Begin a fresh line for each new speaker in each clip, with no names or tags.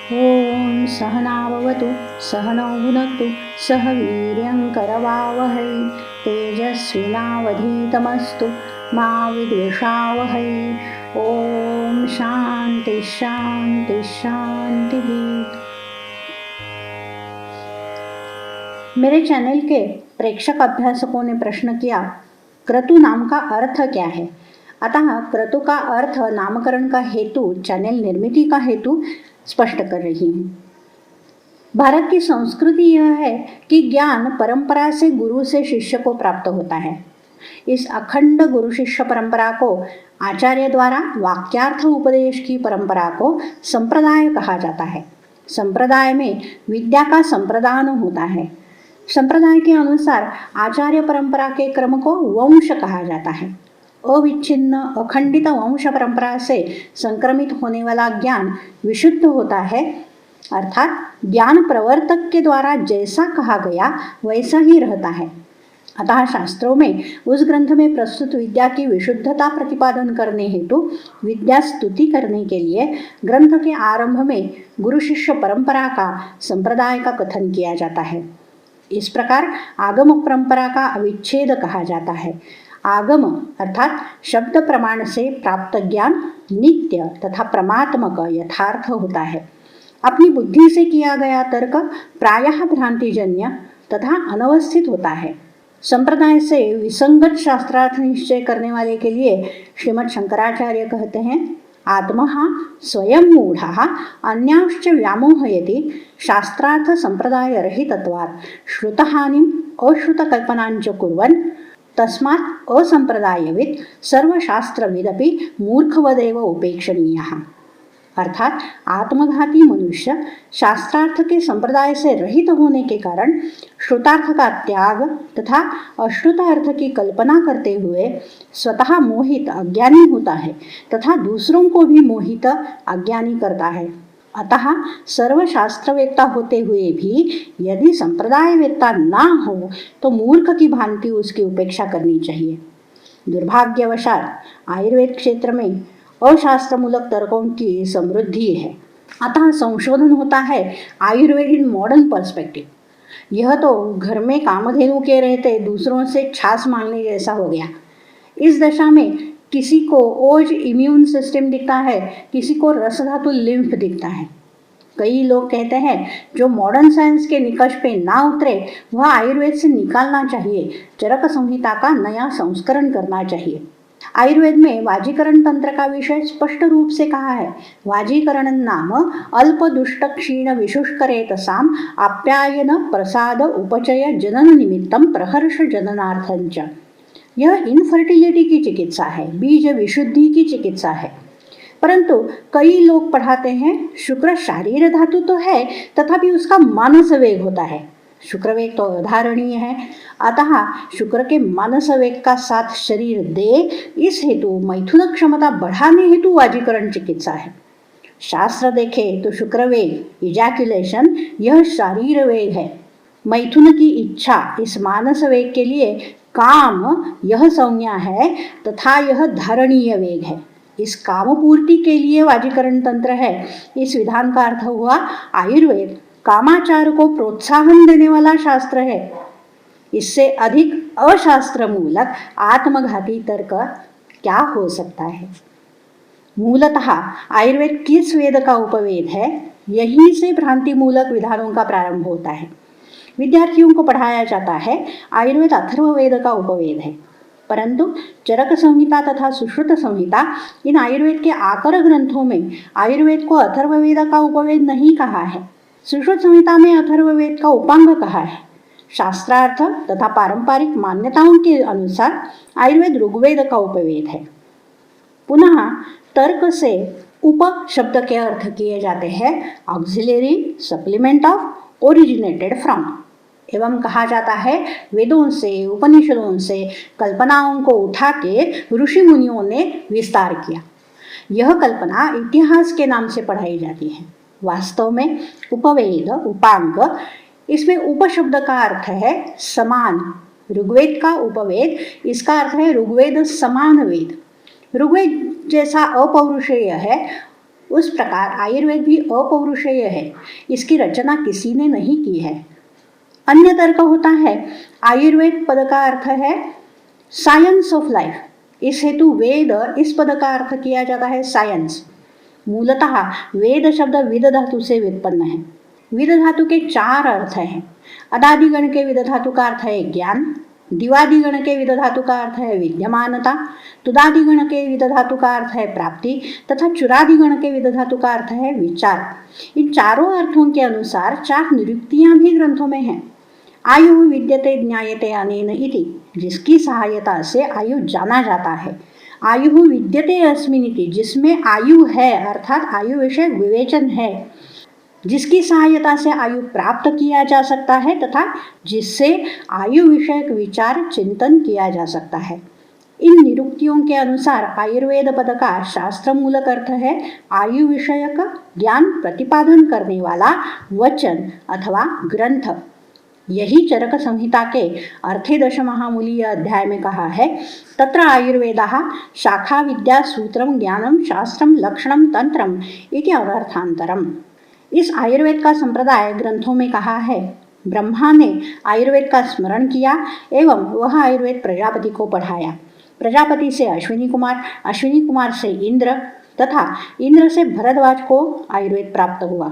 ॐ सहनाववतु सहनौ भुनक्तु सह वीर्यङ्करवावहै तेजस्विनावधीतमस्तु मा विद्विषावहै। ॐ शांति शांति शांति। मेरे चैनल के प्रेक्षक अभ्यासकों ने प्रश्न किया, क्रतु नाम का अर्थ क्या है। अतः क्रतु का अर्थ नामकरण का हेतु, चैनल निर्मिति का हेतु स्पष्ट कर रही हूँ। भारत की संस्कृति यह है कि ज्ञान परंपरा से गुरु से शिष्य को प्राप्त होता है। इस अखंड गुरु शिष्य परंपरा को, आचार्य द्वारा वाक्यार्थ उपदेश की परंपरा को संप्रदाय कहा जाता है। संप्रदाय में विद्या का संप्रदान होता है। संप्रदाय के अनुसार आचार्य परंपरा के क्रम को वंश कहा जाता है। अविच्छिन्न अखंडित वंश परंपरा से संक्रमित होने वाला ज्ञान विशुद्ध होता है, अर्थात ज्ञान प्रवर्तक के द्वारा जैसा कहा गया वैसा ही रहता है। अतः शास्त्रों में उस ग्रंथ में प्रस्तुत विद्या की विशुद्धता प्रतिपादन करने हेतु विद्या स्तुति करने के लिए ग्रंथ के आरंभ में गुरु शिष्य परंपरा का, संप्रदाय का कथन किया जाता है। इस प्रकार आगम परंपरा का अविच्छेद कहा जाता है। आगम अर्थात शब्द प्रमाण से प्राप्त ज्ञान नित्य तथा प्रमात्मक यथार्थ होता है। अपनी बुद्धि से किया गया तर्क प्रायः भ्रांतिजन्य तथा अनवस्थित होता है। संप्रदाय से विसंगत शास्त्रार्थ निश्चय करने वाले के लिए श्रीमद् शंकराचार्य कहते हैं, आत्मः स्वयं मूढ़ः अन्यांश्च व्यामोहयति शास्त्रार्थ संप्रदाय रहितत्वात् श्रुतहानिं अश्रुतकल्पनाञ्च कुर्वन् तस्मात् असंप्रदायविद सर्वशास्त्रविदपि मूर्खवदेव उपेक्षणीयः। अर्थात आत्मघाती मनुष्य शास्त्रार्थ के संप्रदाय से रहित होने के कारण श्रुतार्थ का त्याग तथा अश्रुतार्थ की कल्पना करते हुए स्वतः मोहित अज्ञानी होता है तथा दूसरों को भी मोहित अज्ञानी करता है। अतः सर्वशास्त्रवेत्ता होते हुए भी यदि संप्रदायवेत्ता ना हो तो मूर्ख की भांति उसकी उपेक्षा करनी चाहिए। दुर्भाग्यवशात आयुर्वेद क्षेत्र में अशास्त्रमूलक तर्कों की समृद्धि है। अतः संशोधन होता है आयुर्वेद इन मॉडर्न पर्सपेक्टिव। यह तो घर में कामधेनु के रहते दूसरों से छाछ मांगने जैसा हो गया। इस दशा में किसी को ओज इम्यून सिस्टम दिखता है, किसी को रसधातु लिम्फ दिखता है। कई लोग कहते हैं जो मॉडर्न साइंस के निकष पे ना उतरे वह आयुर्वेद से निकालना चाहिए, चरक संहिता का नया संस्करण करना चाहिए। आयुर्वेद में वाजीकरण तंत्र का विषय स्पष्ट रूप से कहा है। वाजीकरण नाम अल्प दुष्ट क्षीण विशुष्करेतसाम आप्यायन प्रसाद उपचय जनन निमित्तम प्रहर्ष जननार्थंच। यह इनफर्टिलिटी की चिकित्सा है, बीज विशुद्धि की चिकित्सा है। परंतु कई लोग पढ़ाते हैं शुक्र शारीर धातु तो है तथापि उसका मानस वेग होता है। शुक्र वेग तो अधारणीय है, अतः शुक्र के मानस वेग का साथ शरीर दे, इस हेतु मैथुन क्षमता बढ़ाने हेतु वाजीकरण चिकित्सा है। शास्त्र देखे तो शुक्र वेग इजैक्युलेशन यह शारीर वेग है। मैथुन की इच्छा इस मानस वेग के लिए काम यह संज्ञा है तथा यह धारणीय वेग है। इस काम पूर्ति के लिए वाजीकरण तंत्र है। इस विधान का अर्थ हुआ आयुर्वेद कामाचार को प्रोत्साहन देने वाला शास्त्र है। इससे अधिक अशास्त्र मूलक आत्मघाती तर्क क्या हो सकता है। मूलतः आयुर्वेद किस वेद का उपवेद है, यहीं से भ्रांति मूलक विधानों का प्रारंभ होता है। विद्यार्थियों को पढ़ाया जाता है आयुर्वेद अथर्ववेद का उपवेद है, परंतु चरक संहिता तथा सुश्रुत संहिता इन आयुर्वेद के आकर ग्रंथों में आयुर्वेद को अथर्ववेद का उपवेद नहीं कहा है। सुश्रुत संहिता में अथर्ववेद का उपांग कहा है। शास्त्रार्थ तथा पारंपरिक मान्यताओं के अनुसार आयुर्वेद ऋग्वेद का उपवेद है। पुनः तर्क से उप शब्द के अर्थ किए जाते हैं auxiliary, supplement of, originated from. एवं कहा जाता है वेदों से उपनिषदों से कल्पनाओं को उठा के ऋषि मुनियों ने विस्तार किया। यह कल्पना इतिहास के नाम से पढ़ाई जाती है। वास्तव में उपवेद उपांग, इसमें उपशब्द का अर्थ है समान। ऋग्वेद का उपवेद, इसका अर्थ है ऋग्वेद समान वेद। ऋग्वेद जैसा अपौरुषेय है उस प्रकार आयुर्वेद भी अपौरुषेय है, इसकी रचना किसी ने नहीं की है। अन्य तर्क होता है आयुर्वेद पद का अर्थ है साइंस ऑफ लाइफ, इस हेतु वेद इस पद का अर्थ किया जाता है साइंस। मूलतः वेद शब्द विद धातु से व्युत्पन्न है। विद धातु के 4 अर्थ हैं। अदादिगण के विद धातु का अर्थ है ज्ञान, दिवादिगण के विद धातु का अर्थ है विद्यमानता, तुदादिगण के विद धातु का अर्थ है प्राप्ति तथा चुरादिगण के विद धातु का अर्थ है विचार। इन चारों अर्थों के अनुसार 4 निरुक्तियां भी ग्रंथों में हैं। आयु विद्यते ज्ञायते अनेन इति, जिसकी सहायता से आयु जाना जाता है। आयु विद्यते अस्मिन् इति, जिसमें आयु है अर्थात आयु विषय विवेचन है, जिसकी सहायता से आयु प्राप्त किया जा सकता है तथा जिससे आयु विषयक विचार चिंतन किया जा सकता है। इन निरुक्तियों के अनुसार आयुर्वेद पद का शास्त्र मूलक अर्थ है आयु विषयक ज्ञान प्रतिपादन करने वाला वचन अथवा ग्रंथ। यही चरक संहिता के अर्थे दशमहामूलीय अध्याय में कहा है, तत्र आयुर्वेदः शाखा विद्या सूत्रम ज्ञानम शास्त्रम लक्षणम तंत्रम इति अनर्थांतरम। इस आयुर्वेद का संप्रदाय ग्रंथों में कहा है। ब्रह्मा ने आयुर्वेद का स्मरण किया एवं वह आयुर्वेद प्रजापति को पढ़ाया। प्रजापति से अश्विनी कुमार, अश्विनी कुमार से इंद्र तथा इंद्र से भरद्वाज को आयुर्वेद प्राप्त हुआ।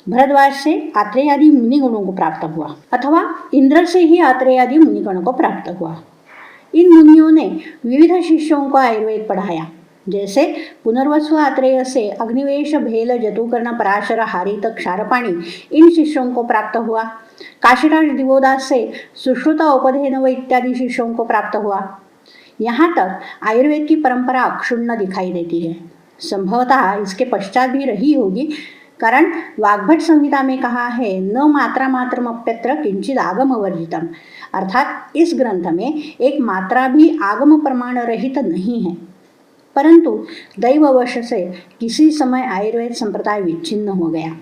भरद्वाज से आत्रेय आदि मुनिगणों को प्राप्त हुआ अथवा इंद्र से ही आत्रेय आदि मुनिगणों को प्राप्त हुआ। इन मुनियों ने विविध शिष्यों को आयुर्वेद पढ़ाया, जैसे पुनर्वसु आत्रेय से अग्निवेश भेल जतुकर्ण पराशर हारित क्षारपाणी इन शिष्यों को प्राप्त हुआ। काशीराज दिवोदास से सुश्रुत उपधेनव इत्यादि शिष्यों को प्राप्त हुआ। यहाँ तक आयुर्वेद की परंपरा अक्षुण्ण दिखाई देती है। संभवतः इसके पश्चात भी रही होगी, कारण वाग्भट संहिता में कहा है न मात्रा मात्रमप्यत्र किंचित आगम वर्जितम, अर्थात इस ग्रंथ में एक मात्रा भी आगम प्रमाण रहित नहीं है। परंतु दैववश से किसी समय आयुर्वेद संप्रदाय विच्छिन्न हो गया।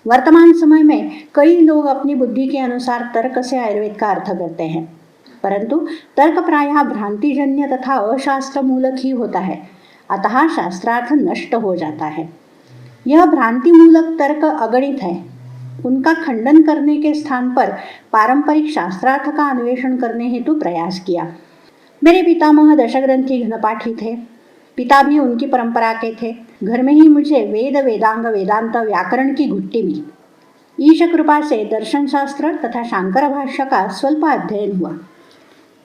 वर्तमान समय में कई लोग अपनी बुद्धि के अनुसार तर्क से आयुर्वेद का अर्थ करते हैं, परंतु तर्क प्रायः भ्रांतिजन्य तथा अशास्त्र मूलक ही होता है, अतः शास्त्रार्थ नष्ट हो जाता है। यह भ्रांति मूलक तर्क अगणित है। उनका खंडन करने के स्थान पर पारंपरिक शास्त्रार्थ का अन्वेषण करने हेतु प्रयास किया। मेरे पितामह दशग्रंथी घनपाठी थे। पिता भी उनकी परंपरा के थे। घर में ही मुझे वेद वेदांग वेदांत व्याकरण की घुट्टी मिली। ईश कृपा से दर्शन शास्त्र तथा शांकर भाष्य का स्वल्प अध्ययन हुआ।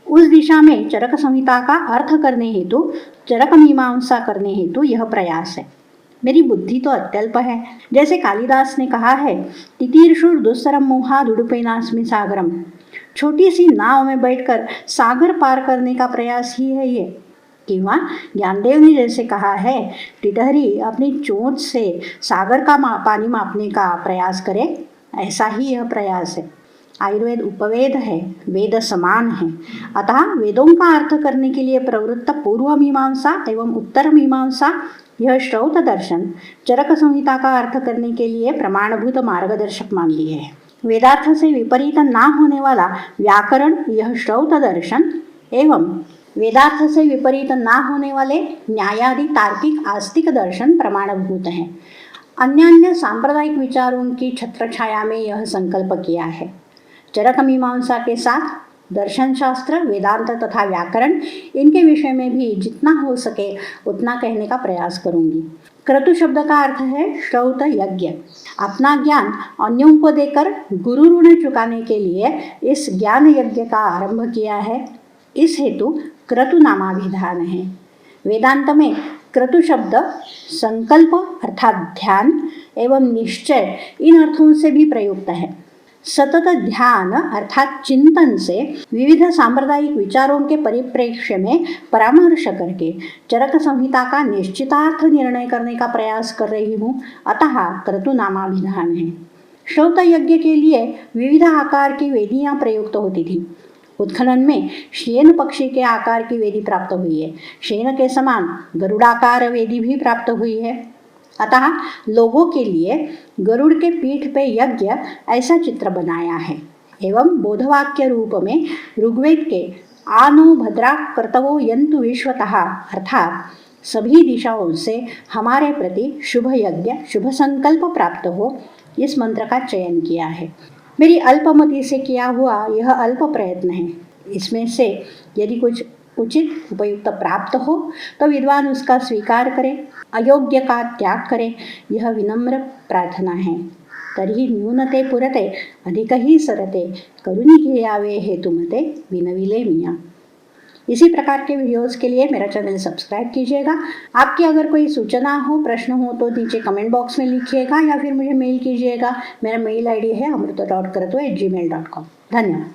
उस दिशा में चरक संहिता का अर्थ करने हेतु, चरक मीमांसा करने हेतु यह प्रयास है। मेरी बुद्धि तो अत्यल्प है। जैसे कालिदास ने कहा है, तितीर्षुर दुस्सरम मोहा दुडुपेनास्मि सागरम, छोटी सी नाव में बैठकर सागर पार करने का प्रयास ही है ये। किंवा ज्ञानदेव ने जैसे कहा है, टिटहरी अपनी चोंच से सागर का पानी मापने का प्रयास करे, ऐसा ही यह प्रयास है। आयुर्वेद उपवेद है, वेद समान है, अतः वेदों का अर्थ करने के लिए प्रवृत्त पूर्व मीमांसा एवं उत्तर मीमांसा, यह श्रौत दर्शन चरक संहिता का अर्थ करने के लिए प्रमाणभूत मार्गदर्शक मान लिए है। वेदार्थ से विपरीत ना होने वाला व्याकरण, यह श्रौत दर्शन एवं वेदार्थ से विपरीत ना होने वाले न्यायादि तार्किक आस्तिक दर्शन प्रमाणभूत हैं। अन्य सांप्रदायिक विचारों की छत्रछाया में यह संकल्प किया है। चरक मीमांसा के साथ दर्शन शास्त्र, वेदांत तथा व्याकरण, इनके विषय में भी जितना हो सके उतना कहने का प्रयास करूंगी। क्रतु शब्द का अर्थ है श्रौत यज्ञ। अपना ज्ञान अन्यों को देकर गुरु ऋण चुकाने के लिए इस ज्ञान यज्ञ का आरंभ किया है। इस हेतु क्रतु नामाभिधान है। वेदांत में क्रतु शब्द संकल्प अर्थात ध्यान एवं निश्चय, इन अर्थों से भी प्रयुक्त है। सतत ध्यान अर्थात चिंतन से विविध सांप्रदायिक विचारों के परिप्रेक्ष्य में परामर्श करके चरक संहिता का निश्चितार्थ निर्णय करने का प्रयास कर रही हूँ, अतः क्रतु नामाभिधान है। श्रौत यज्ञ के लिए विविध आकार की वेदियां प्रयुक्त होती थी। उत्खनन में शेन पक्षी के आकार की वेदी प्राप्त हुई है। शेन के समान गरुड़ाकार वेदी भी प्राप्त हुई है। अतः लोगों के लिए गरुड़ के पीठ पे यज्ञ ऐसा चित्र बनाया है एवं बोधवाक्य रूप में ऋग्वेद के आनो भद्रा कर्तवो यंतु विश्वतः अर्थात सभी दिशाओं से हमारे प्रति शुभ यज्ञ शुभ संकल्प प्राप्त हो, इस मंत्र का चयन किया है। मेरी अल्पमति से किया हुआ यह अल्प प्रयत्न है। इसमें से यदि कुछ उचित उपयुक्त प्राप्त हो तो विद्वान उसका स्वीकार करे, अयोग्य का त्याग करे, यह विनम्र प्रार्थना है। तरीही न्यूनते पुरते अधिकही सरते, करुणी घ्यावे हेतुमते विनविले मिया। इसी प्रकार के वीडियोस के लिए मेरा चैनल सब्सक्राइब कीजिएगा। आपकी अगर कोई सूचना हो, प्रश्न हो तो नीचे कमेंट बॉक्स में लिखिएगा या फिर मुझे मेल कीजिएगा। मेरा मेल ID है amruta.karato@gmail.com। धन्यवाद।